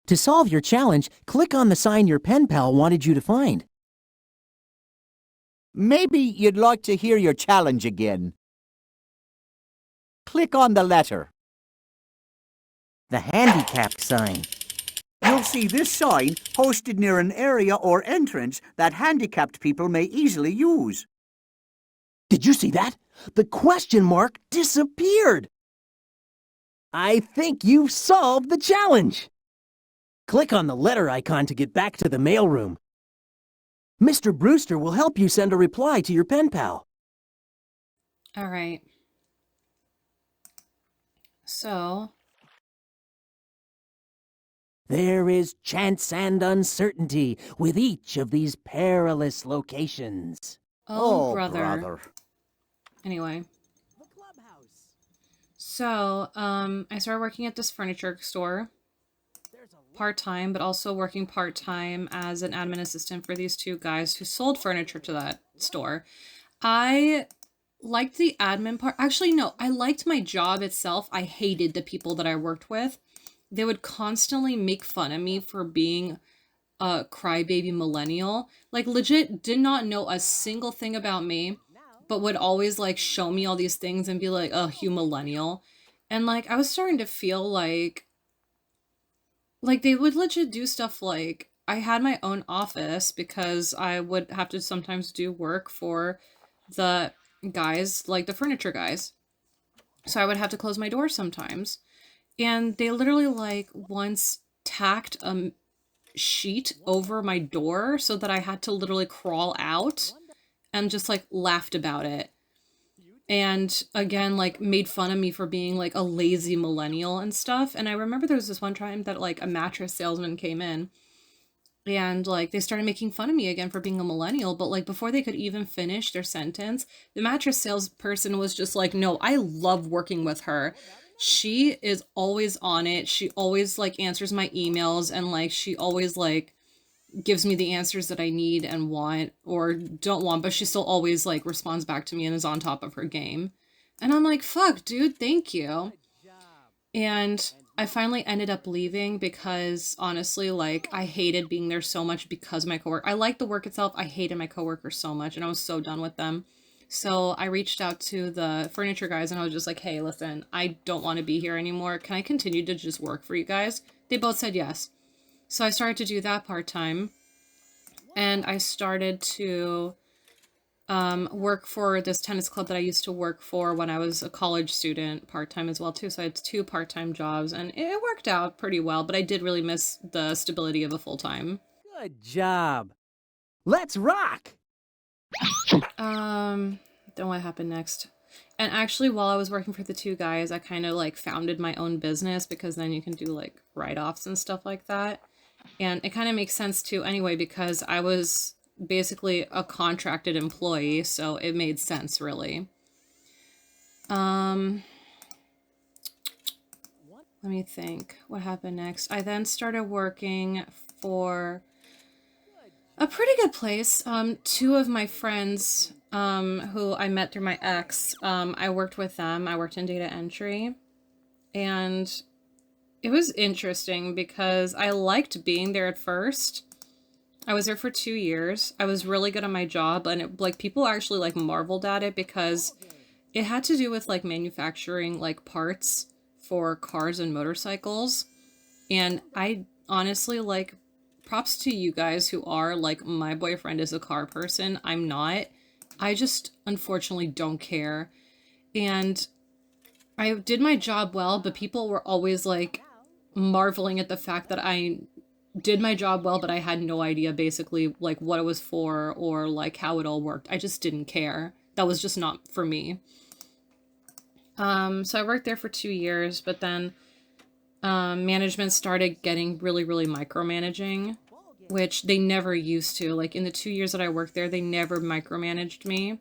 To solve your challenge, click on the sign your pen pal wanted you to find. Maybe you'd like to hear your challenge again. Click on the letter. The handicapped sign. You'll see this sign posted near an area or entrance that handicapped people may easily use. Did you see that? The question mark disappeared. I think you've solved the challenge. Click on the letter icon to get back to the mailroom. Mr. Brewster will help you send a reply to your pen pal. All right. So... There is chance and uncertainty with each of these perilous locations. Oh, brother. Anyway. The clubhouse. So, I started working at this furniture store part-time, but also working part-time as an admin assistant for these two guys who sold furniture to that store. I liked the admin part. Actually, no, I liked my job itself. I hated the people that I worked with. They would constantly make fun of me for being a crybaby millennial. Like, legit did not know a single thing about me, but would always, like, show me all these things and be like, oh, you millennial. And, like, I was starting to feel like they would legit do stuff like, I had my own office because I would have to sometimes do work for the guys, like the furniture guys. So I would have to close my door sometimes. And they literally, like, once tacked a sheet over my door so that I had to literally crawl out, and just, like, laughed about it. And again, like, made fun of me for being, like, a lazy millennial and stuff. And I remember there was this one time that, like, a mattress salesman came in and, like, they started making fun of me again for being a millennial. But, like, before they could even finish their sentence, the mattress salesperson was just like, no, I love working with her. She is always on it. She always, like, answers my emails, and, like, she always, like, gives me the answers that I need and want or don't want, but she still always, like, responds back to me and is on top of her game. And I'm like, fuck, dude, thank you. And I finally ended up leaving because, honestly, like, I hated being there so much because of my coworker. I liked the work itself. I hated my coworkers so much, and I was so done with them. So I reached out to the furniture guys, and I was just like, hey, listen, I don't want to be here anymore. Can I continue to just work for you guys? They both said yes. So I started to do that part-time, and I started to work for this tennis club that I used to work for when I was a college student part-time as well too. So I had 2 part-time jobs, and it worked out pretty well, but I did really miss the stability of a full-time. Good job. Let's rock. Then what happened next? And actually, while I was working for the 2 guys, I kind of, like, founded my own business, because then you can do, like, write-offs and stuff like that. And it kind of makes sense too anyway, because I was basically a contracted employee, so it made sense, really. Let me think. What happened next? I then started working for a pretty good place. 2 of my friends, who I met through my ex, I worked with them. I worked in data entry, and it was interesting because I liked being there at first. I was there for 2 years. I was really good at my job, and it, like, people actually, like, marveled at it because it had to do with, like, manufacturing, like, parts for cars and motorcycles. And I honestly, like, props to you guys who are, like, my boyfriend is a car person. I'm not. I just unfortunately don't care. And I did my job well, but people were always, like, marveling at the fact that I did my job well, but I had no idea basically, like, what it was for or, like, how it all worked. I just didn't care. That was just not for me. So I worked there for 2 years, but then management started getting really, really micromanaging, which they never used to. Like, in the 2 years that I worked there, they never micromanaged me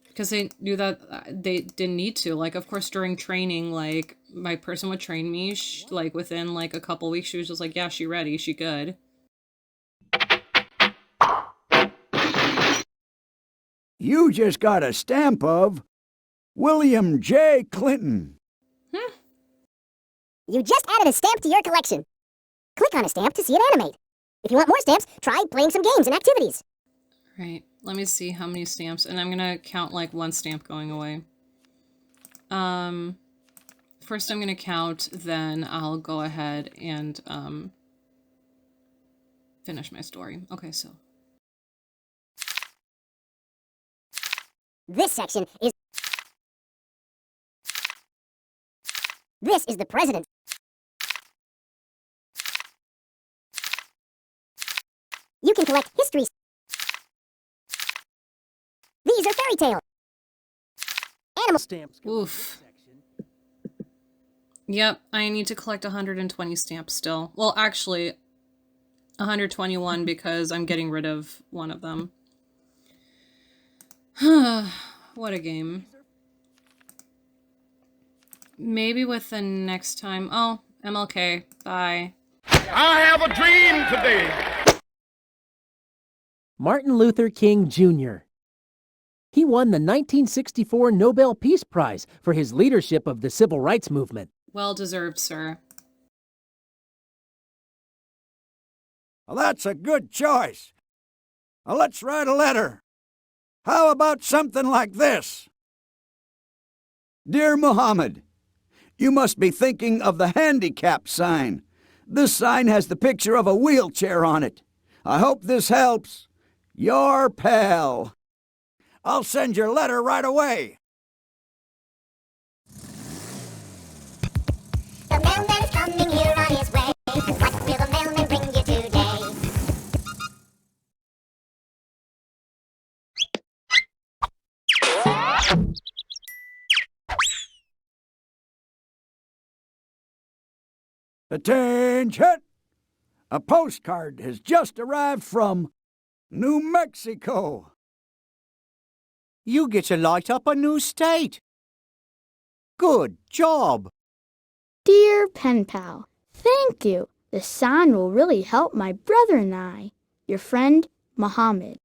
because they knew that they didn't need to. Like, of course, during training, like, my person would train me, like, within, like, a couple weeks, she was just like, yeah, she ready, she good. You just got a stamp of William J. Clinton. You just added a stamp to your collection. Click on a stamp to see it animate. If you want more stamps, try playing some games and activities. Right, let me see how many stamps, and I'm gonna count like one stamp going away. First I'm gonna count, then I'll go ahead and finish my story. Okay, so. This section is... This is the president. You can collect histories. These are fairy tales. Animal Stamps. Oof. Yep, I need to collect 120 stamps still. Well, actually, 121 because I'm getting rid of one of them. What a game. Maybe with the next time. Oh, MLK. Bye. I have a dream today. Martin Luther King Jr. He won the 1964 Nobel Peace Prize for his leadership of the civil rights movement. Well deserved, sir. Well, that's a good choice. Now let's write a letter. How about something like this? Dear Muhammad, you must be thinking of the handicap sign. This sign has the picture of a wheelchair on it. I hope this helps. Your pal. I'll send your letter right away. The mailman's coming here on his way. What will the mailman bring you today? Attention! A postcard has just arrived from New Mexico. You get to light up a new state. Good job. Dear Pen Pal, thank you. The sign will really help my brother and I. Your friend, Mohammed.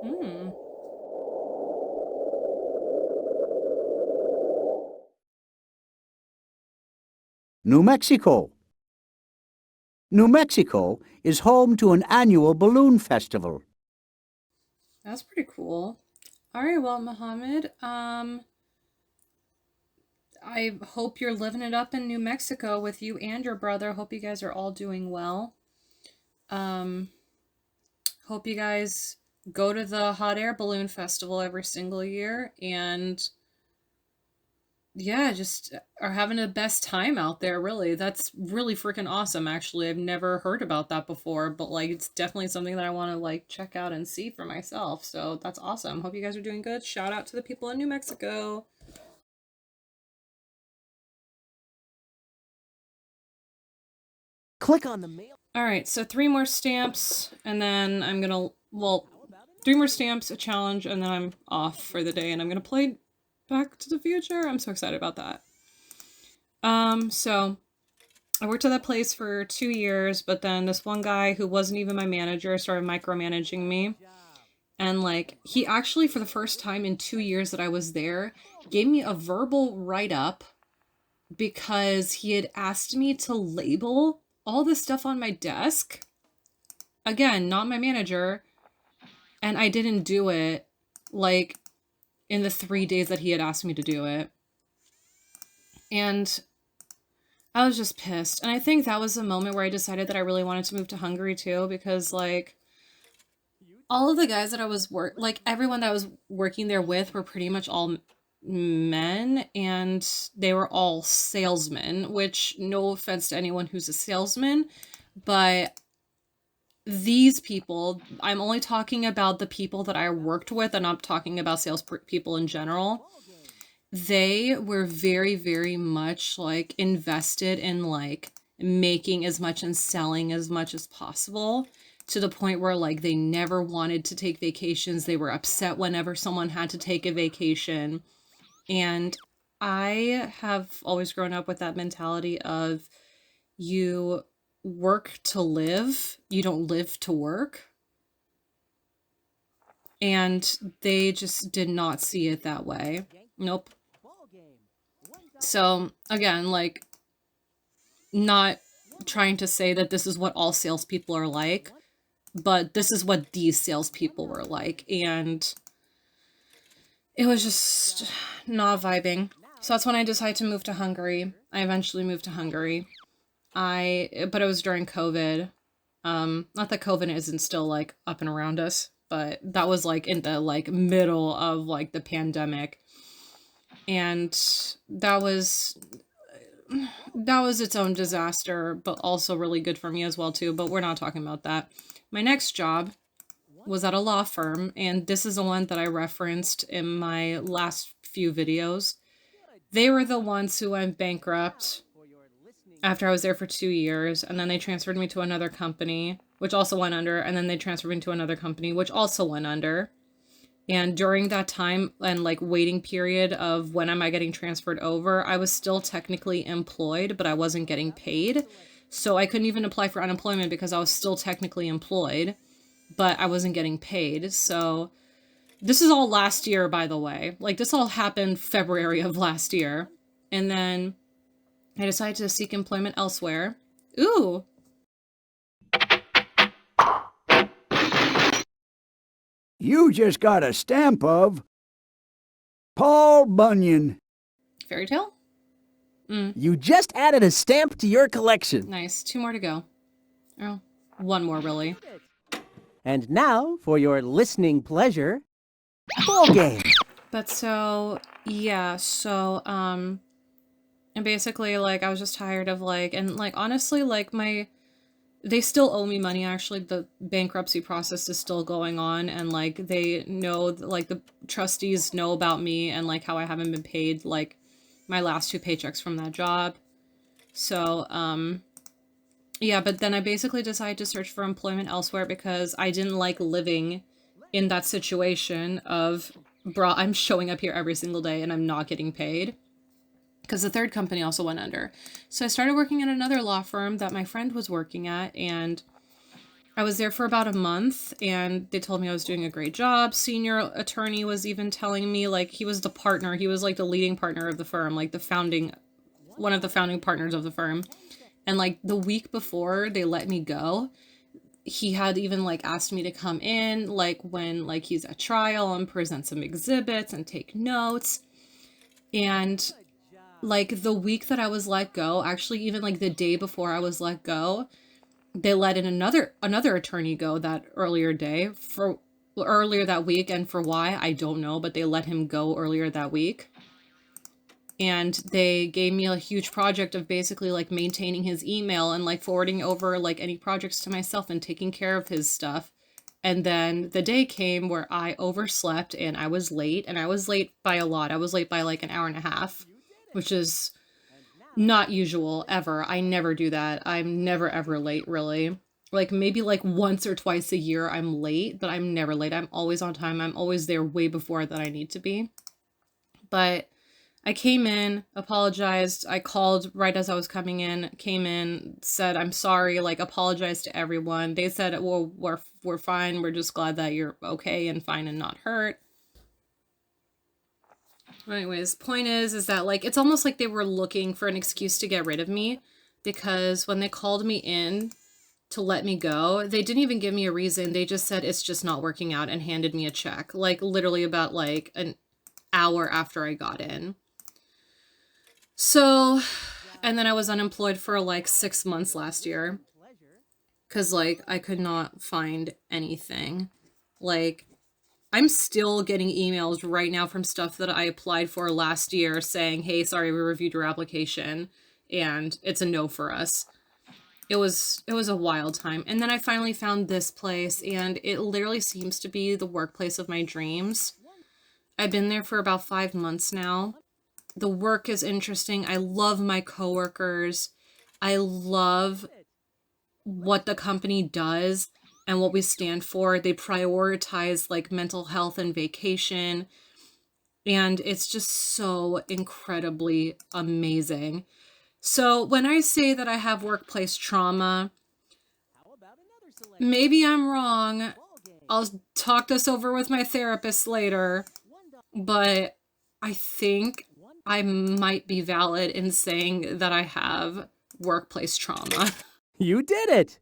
Hmm. New Mexico. New Mexico is home to an annual balloon festival. That's pretty cool. Alright, well, Mohammed, I hope you're living it up in New Mexico with you and your brother. Hope you guys are all doing well. Hope you guys go to the hot air balloon festival every single year and yeah, just are having the best time out there, really. That's really freaking awesome, actually. I've never heard about that before, but like it's definitely something that I want to like check out and see for myself. So that's awesome. Hope you guys are doing good. Shout out to the people in New Mexico. Click on the mail. All right, so 3 more stamps, and then I'm gonna, well, 3 more stamps, a challenge, and then I'm off for the day, and I'm gonna play Back to the Future. I'm so excited about that. So I worked at that place for 2 years, but then this one guy who wasn't even my manager started micromanaging me. And like, he actually, for the first time in 2 years that I was there, gave me a verbal write-up because he had asked me to label all this stuff on my desk. Again, not my manager. And I didn't do it, like, in the 3 days that he had asked me to do it. And I was just pissed. And I think that was the moment where I decided that I really wanted to move to Hungary too, because like all of the guys that I was everyone that I was working there with were pretty much all men, and they were all salesmen, which no offense to anyone who's a salesman, but these people, I'm only talking about the people that I worked with, and I'm talking about people in general. They were very, very much like invested in like making as much and selling as much as possible, to the point where like they never wanted to take vacations. They were upset whenever someone had to take a vacation. And I have always grown up with that mentality of you work to live, you don't live to work. And they just did not see it that way. Nope. So again, like not trying to say that this is what all salespeople are like, but this is what these salespeople were like, and it was just not vibing. So that's when I decided to move to Hungary. I eventually moved to Hungary. But it was during COVID. Not that COVID isn't still like up and around us, but that was like in the like middle of like the pandemic. And that was its own disaster, but also really good for me as well too, but we're not talking about that. My next job was at a law firm, and this is the one that I referenced in my last few videos. They were the ones who went bankrupt after I was there for 2 years, and then they transferred me to another company, which also went under, and then they transferred me to another company, which also went under. And during that time and like waiting period of when am I getting transferred over, I was still technically employed, but I wasn't getting paid. So I couldn't even apply for unemployment because I was still technically employed, but I wasn't getting paid. So this is all last year, by the way. Like, this all happened February of last year. And then I decided to seek employment elsewhere. Ooh. You just got a stamp of Paul Bunyan. Fairy tale? You just added a stamp to your collection. Nice. 2 more to go. Oh, 1 more, really. And now, for your listening pleasure, ball game. But so, yeah, so, and basically, like, I was just tired of, like, and, like, honestly, like, they still owe me money, actually. The bankruptcy process is still going on, and, like, they know, like, the trustees know about me and, like, how I haven't been paid, like, my last 2 paychecks from that job. So, yeah, but then I basically decided to search for employment elsewhere because I didn't like living in that situation of, bruh, I'm showing up here every single day and I'm not getting paid. Because the third company also went under. So I started working at another law firm that my friend was working at, and I was there for about a month, and they told me I was doing a great job. Senior attorney was even telling me, like, he was the partner. He was, like, the leading partner of the firm, like, one of the founding partners of the firm. And, like, the week before they let me go, he had even, like, asked me to come in, like, when, like, he's at trial and present some exhibits and take notes. And, like, the week that I was let go, actually even, like, the day before I was let go, they let in another attorney go that earlier that week, and for why, I don't know, but they let him go earlier that week. And they gave me a huge project of basically, like, maintaining his email and, like, forwarding over, like, any projects to myself and taking care of his stuff. And then the day came where I overslept and I was late, and I was late by a lot. I was late by, like, an hour and a half, which is not usual ever. I never do that. I'm never ever late, really. Like, maybe like once or twice a year I'm late, but I'm never late. I'm always on time. I'm always there way before that I need to be. But I came in, apologized. I called right as I was coming in, came in, said, I'm sorry, like, apologized to everyone. They said, well, we're fine. We're just glad that you're okay and fine and not hurt. Anyways, point is that, like, it's almost like they were looking for an excuse to get rid of me, because when they called me in to let me go, they didn't even give me a reason. They just said it's just not working out and handed me a check, like, literally about, like, an hour after I got in. So, and then I was unemployed for, like, 6 months last year, because, like, I could not find anything. Like, I'm still getting emails right now from stuff that I applied for last year saying, hey, sorry, we reviewed your application and it's a no for us. It was a wild time. And then I finally found this place, and it literally seems to be the workplace of my dreams. I've been there for about 5 months now. The work is interesting. I love my coworkers. I love what the company does and what we stand for. They prioritize, like, mental health and vacation, and it's just so incredibly amazing. So when I say that I have workplace trauma, maybe I'm wrong. I'll talk this over with my therapist later, but I think I might be valid in saying that I have workplace trauma. You did it!